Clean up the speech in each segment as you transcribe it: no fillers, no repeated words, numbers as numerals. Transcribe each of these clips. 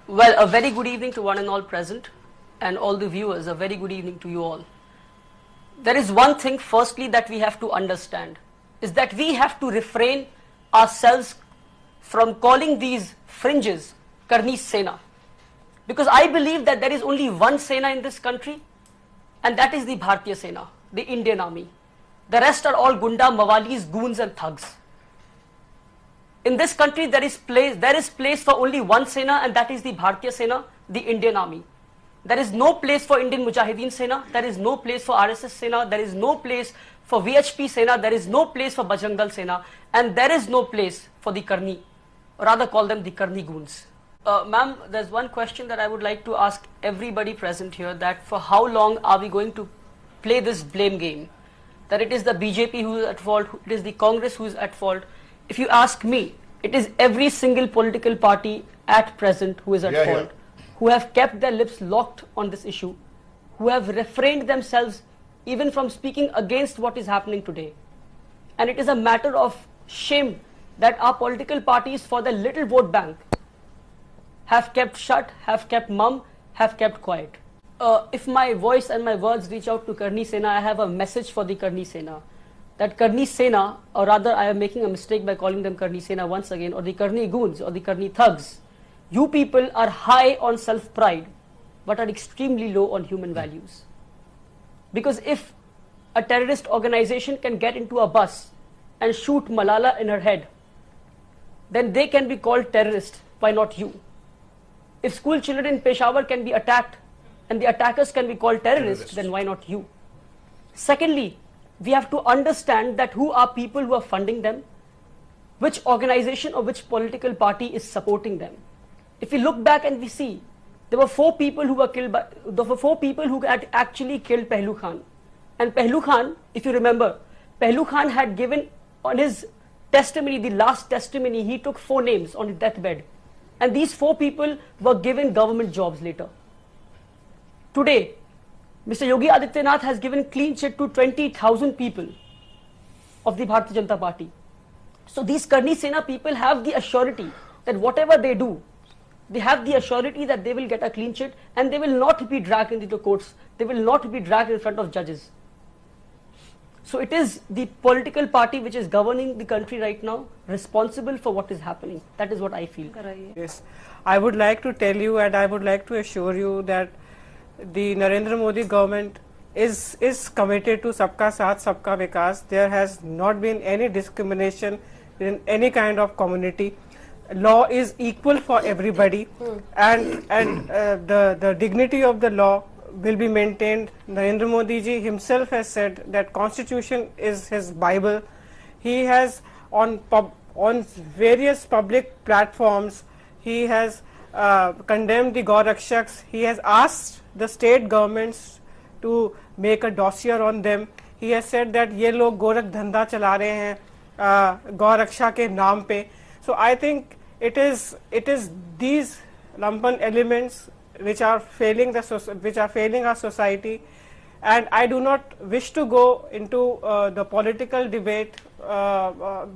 Well, a very good evening to one and all present, and all the viewers, a very good evening to you all. There is one thing firstly that we have to understand, is that we have to refrain ourselves from calling these fringes Karni Sena. Because I believe that there is only one Sena in this country, and that is the Bharatiya Sena, the Indian Army. The rest are all gunda, mawalis, goons and thugs. In this country, there is place for only one Sena, and that is the Bharatiya Sena, the Indian Army. There is no place for Indian Mujahideen Sena, there is no place for RSS Sena, there is no place for VHP Sena, there is no place for Bajrang Dal Sena, and there is no place for the Karni, or rather call them the Karni goons. Ma'am, there's one question that I would like to ask everybody present here, that for how long are we going to play this blame game? That it is the BJP who is at fault, it is the Congress who is at fault. If you ask me, it is every single political party at present who is at fault, who have kept their lips locked on this issue, who have refrained themselves even from speaking against what is happening today. And it is a matter of shame that our political parties, for the little vote bank, have kept shut, have kept mum, have kept quiet. If my voice and my words reach out to Karni Sena, I have a message for the Karni Sena. That Karni Sena, or rather I am making a mistake by calling them Karni Sena once again, or the Karni goons, or the Karni thugs. You people are high on self-pride, but are extremely low on human values. Because if a terrorist organization can get into a bus and shoot Malala in her head, then they can be called terrorists, why not you? If school children in Peshawar can be attacked and the attackers can be called terrorists, then why not you? Secondly, we have to understand that who are people who are funding them, which organization or which political party is supporting them. If we look back and we see, there were 4 people who were killed by, there were 4 people who had actually killed Pehlu Khan. And Pehlu Khan, if you remember, Pehlu Khan had given on his testimony, the last testimony, he took 4 names on his deathbed. And these 4 people were given government jobs later. Today, Mr. Yogi Adityanath has given clean chit to 20,000 people of the Bharatiya Janata Party. So these Karni Sena people have the assurity that whatever they do, they have the assurity that they will get a clean chit and they will not be dragged into the courts. They will not be dragged in front of judges. So it is the political party which is governing the country right now responsible for what is happening. That is what I feel. Yes, I would like to tell you and I would like to assure you that the Narendra Modi government is committed to Sabka Saath, Sabka Vikas. There has not been any discrimination in any kind of community. Law is equal for everybody, and the dignity of the law will be maintained. Narendra Modi ji himself has said that Constitution is his Bible. He has on various public platforms, he has condemned the Gaurakshaks. He has asked the state governments to make a dossier on them. He has said that ये लोग गोरख धंधा चला रहे हैं गौरक्षा के नाम पे. So I think it is these lumpen elements which are failing our society, and I do not wish to go into the political debate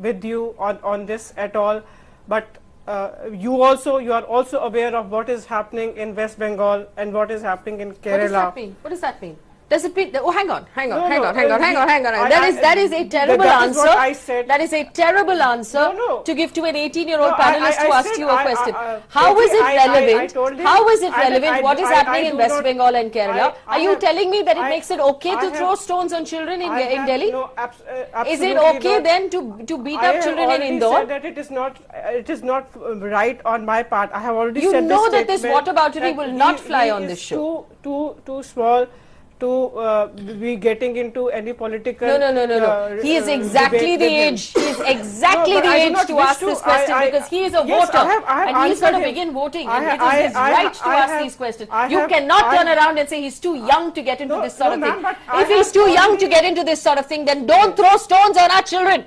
with you on this at all, but you are also aware of what is happening in West Bengal and what is happening in Kerala. What does that mean? What does that mean? Does it mean? Oh, hang on. That is a terrible answer. That is a terrible answer to give to an 18-year-old panelist to ask you a question. How is it relevant? How is it relevant? What is happening in West Bengal and Kerala? Are you telling me that it makes it okay to throw stones on children in Delhi? No, is it okay then to beat up children in Indore? Said that it is not right on my part. I have already said this. You know that this whataboutery will not fly on this show. Too small to be getting into any political. No. He is exactly the age. He is exactly the age to ask this question because he is a voter and he is going to begin voting. And it is his right to ask these questions. You cannot turn around and say he's too young to get into this sort of thing. If he's too young to get into this sort of thing, then don't throw stones on our children.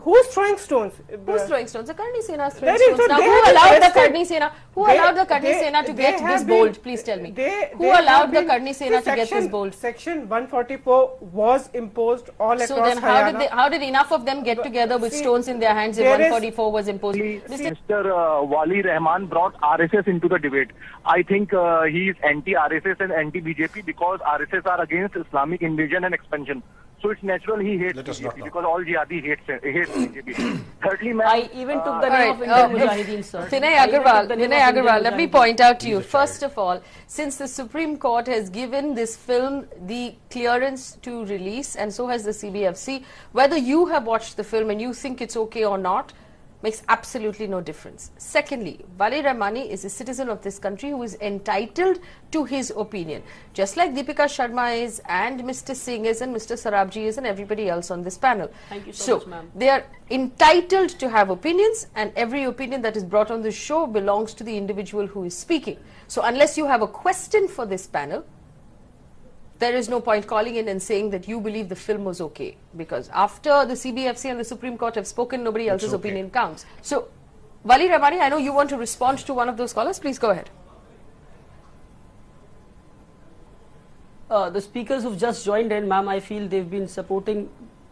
Who's throwing stones? Who's throwing stones? The Karni Sena is throwing stones. Now, who allowed the Karni Sena? Who allowed the Karni Sena to get this bold? Please tell me. Who allowed the Karni Sena to get this bold? Section 144 was imposed all across Haryana. So then, how did enough of them get together with stones in their hands if 144 was imposed? Mr. Wali Rahman brought RSS into the debate. I think he is anti-RSS and anti-BJP because RSS are against Islamic invasion and expansion. So it's natural he hates BJP because all jihadi hates BJP. Thirdly, I even took the name of Indian Mujahideen, sir. Vinay Agarwal, let me point out to you, first of all, since the Supreme Court has given this film the clearance to release, and so has the CBFC, whether you have watched the film and you think it's okay or not, makes absolutely no difference. Secondly, Wali Rahmani is a citizen of this country who is entitled to his opinion, just like Deepika Sharma is, and Mr. Singh is, and Mr. Sarabji is, and everybody else on this panel. Thank you so much, ma'am. They are entitled to have opinions, and every opinion that is brought on the show belongs to the individual who is speaking. So unless you have a question for this panel, there is no point calling in and saying that you believe the film was okay, because after the CBFC and the Supreme Court have spoken, nobody else's opinion counts. So, Wali Rahmani, I know you want to respond to one of those callers. Please go ahead. The speakers who've just joined in, ma'am, I feel they've been supporting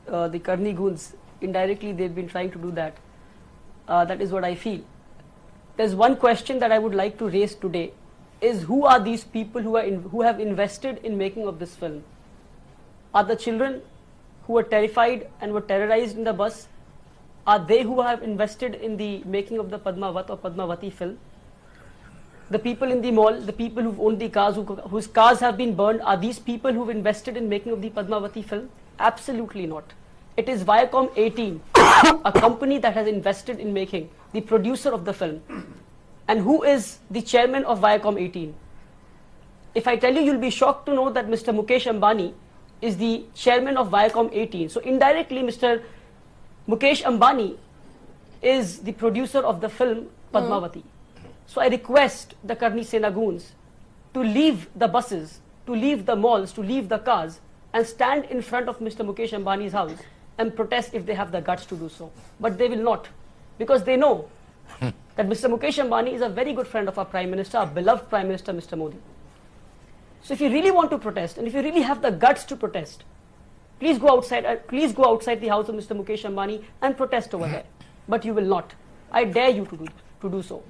the Karni goons. Indirectly, they've been trying to do that. That is what I feel. There's one question that I would like to raise today. Is who are these people who have invested in making of this film? Are the children who were terrified and were terrorized in the bus, are they who have invested in the making of the Padmavat or Padmavati film? The people in the mall, the people who've owned the cars, whose cars have been burned, are these people who've invested in making of the Padmavati film? Absolutely not. It is Viacom 18, a company that has invested in making, the producer of the film. And who is the chairman of Viacom 18? If I tell you, you'll be shocked to know that Mr. Mukesh Ambani is the chairman of Viacom 18. So indirectly, Mr. Mukesh Ambani is the producer of the film Padmavati. So I request the Karni Sena goons to leave the buses, to leave the malls, to leave the cars, and stand in front of Mr. Mukesh Ambani's house and protest if they have the guts to do so. But they will not, because they know that Mr. Mukesh Ambani is a very good friend of our Prime Minister, our beloved Prime Minister, Mr. Modi. So if you really want to protest, and if you really have the guts to protest, please go outside the house of Mr. Mukesh Ambani and protest over there. But you will not. I dare you to do so.